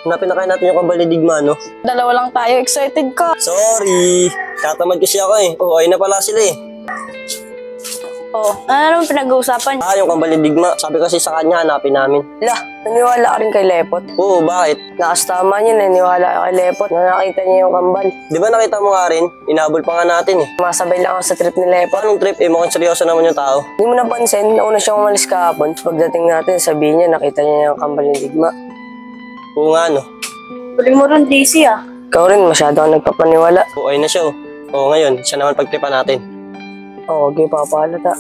Hanapin na kaya natin yung kambal ni Digma, no? Dalawa lang tayo, excited ka. Sorry! Katamad kasi ako eh. Oh, ayun na pala sila eh. Oh, ano naman pinag-uusapan? Yung kambal ni Digma. Sabi kasi sa kanya, hanapin namin. Lah, naniwala ka rin kay Lepot. Oo, bakit? Nakastama niya, naniwala ka kay Lepot na nakita niya yung kambal. Di ba nakita mo nga rin? Inabol pa nga natin eh. Masabay lang ako sa trip ni Lepot. Anong trip eh? Mukhang seryoso naman yung tao. Hindi mo napansin, nauna siyang umalis kahapon. Pagdating natin, sabihin niya, nakita niya yung kambal ni Digma. Oo nga, no? Tuloy mo rin, Daisy ah. Ikaw rin, masyado kang nagpapaniwala. Oo, ayun na siya oh. Oo, ngayon, siya naman pagtripan natin. Oo, okay, papalata.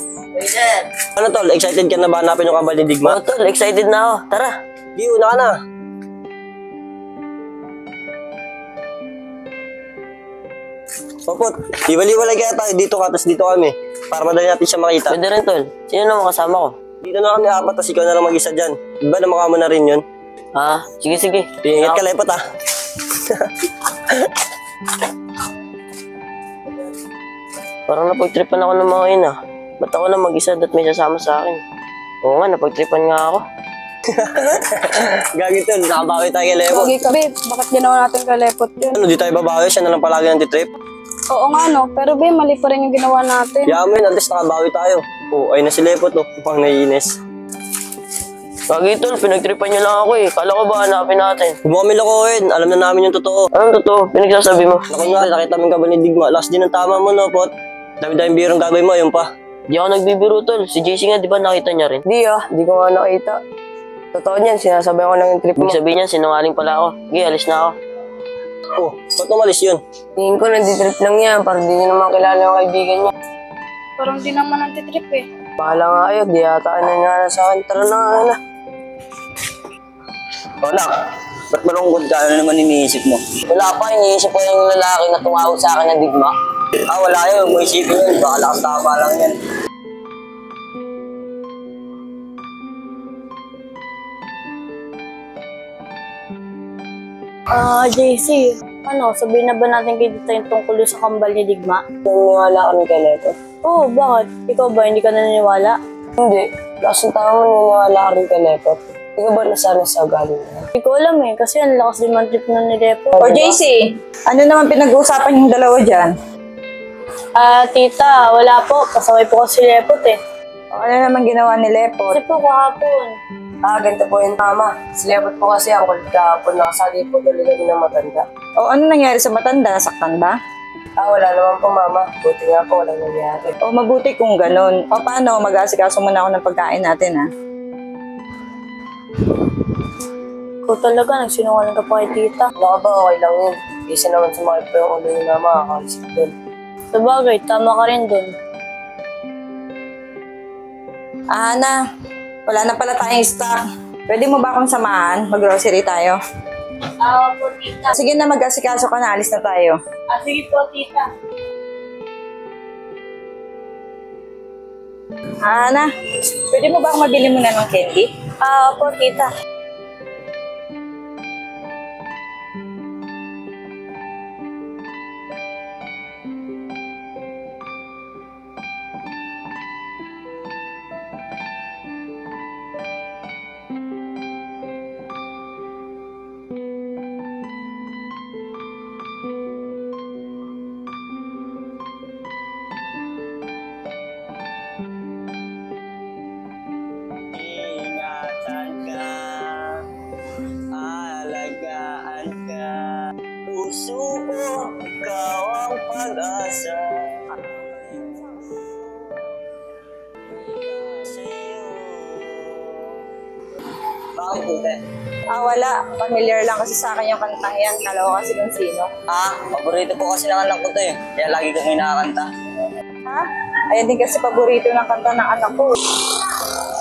Ano tol, excited ka na ba hanapin yung kambal ni Digma? Oo, tol, excited na ako. Tara. Di, una ka na. Popot, iwali-walay kaya tayo dito ka, tapos dito kami. Para madali natin siya makita. Pwede rin, tol. Sino naman kasama ko? Dito na kami apat, tapos ikaw na lang mag-isa dyan. Di ba namukha mo na rin yun? Ah, sige, sige. Ingat ka, Lepot ah. Parang napagtripan ako ng mga yun ah. Ba't ako na mag-isa at may sasama sa akin? Oo nga, napagtripan nga ako. Gagi tol, nakabawi tayo kay Lepot. Gagi kami, bakit ginawa natin kay Lepot yun? Ano, di tayo babawi, siya na lang palagi ng titrip. Oo nga no, pero be, mali pa rin yung ginawa natin. Yaman, at least nakabawi tayo. Oo, ayun na si Lepot oh, pang naiinis. Gagi tol, pinagtripan niyo lang ako eh. Kala ko ba hanapin natin? Huwag mo kami lokohin, alam na namin yung totoo. Anong totoo? Pinagsasabi mo? Naku nga, nakita mo yung kambal ni Digma. Last din ang tama mo, no, Pot? Dami-dami birong gagawin mo, yun pa. Di ako nagbibiro tol. Si JC nga, di ba nakita niya rin? Di di ko nga nakita. Totoo niyan, sinasabi ko lang yung trip mo. Ibig sabihin niya, sinungaling pala ako. Sige, alis na ako. Oh, ba't umalis yun? Tingin ko nanditrip lang yan, parang di niya naman kilala yung kaibigan niya. Parang di naman nantitrip eh. Bahala nga kayo, di yata nangyara sa akin. Tara na nga na. Wala. Ba't malungkot ka? Ano naman iniisip mo? Wala pa, iniisip ko yung lalaki na tumawag sa akin na Digma. Ah, wala yun. Huwag mo isipin yun. Baka lakas tama lang yan. JC, ano, sabihin na ba natin kay Tita yung tungkol sa kambal ni Digma? Naniniwala kami kay Lepot. Oo, bakit? Ikaw ba, hindi ka naniniwala? Hindi, lakas ng tao mo naniniwala ka rin kay Lepot. Ikaw ba nasana sa galing niya? Hindi ko alam eh, kasi ang lakas din man trip nun ni Depo. O JC, ano naman pinag-uusapan yung dalawa dyan? Tita, wala po. Pasaway po kasi si Lepot eh. O ano naman ginawa ni Lepot? Kasi po kahapon. Ganito po yung tama. Si Lepot po kasi ang kulit kahapon, nakasali po talaga din ng matanda. O ano nangyari sa matanda? Nasaktan ba? Wala naman po mama. Buti nga po, walang nangyari. O mabuti kung ganun. O paano, mag-asikaso muna ako ng pagkain natin ha? Ikaw talaga, nagsinungaling ka pa kay Tita. Baka ba okay lang yun? Isa naman sumakit pa yung ulo ni mama, kakalisip doon. Sabagay, tama ka rin dun. Na, wala na pala tayong stock. Pwede mo ba akong samahan? Mag-grocery tayo. Po, Tita. Sige na, mag-asikaso ka na. Alis na tayo. Sige po, Tita. Na, pwede mo ba akong mabili muna ng candy? Po, Tita. Ingatan ka, alagaan ka, puso ko, ikaw ang pag-asa. Bakit hindi? Wala. Familiar lang kasi sa akin yung kantang yan. Kala ko kasi kung sino. Paborito po kasi ng anak ko to eh. Kaya lagi kong inakanta. Ayan din kasi paborito ng kanta ng anak ko.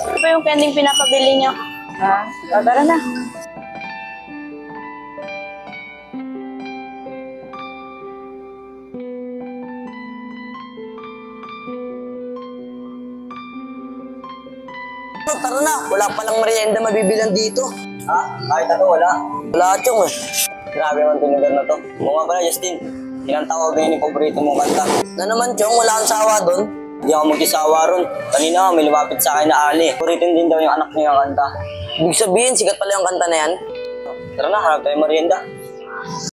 Ano ba yung kending pinapabili niyo? Tara na. Tara na, wala palang merienda mabibilang dito. Kahit ano, wala. Wala chong eh. Grabe naman itong lugar na to. Oo nga pala, Justin. Ilang tawag ngayon yung paborito mong kanta. Na naman chong, wala kang sawa doon. Hindi ako magkisawa ron. Kanina nga, may lumapit sa akin na Ali. Paborito din daw yung anak niya ang kanta. Ibig sabihin, sikat pala yung kanta na yan. Tara na, hanap tayo merienda.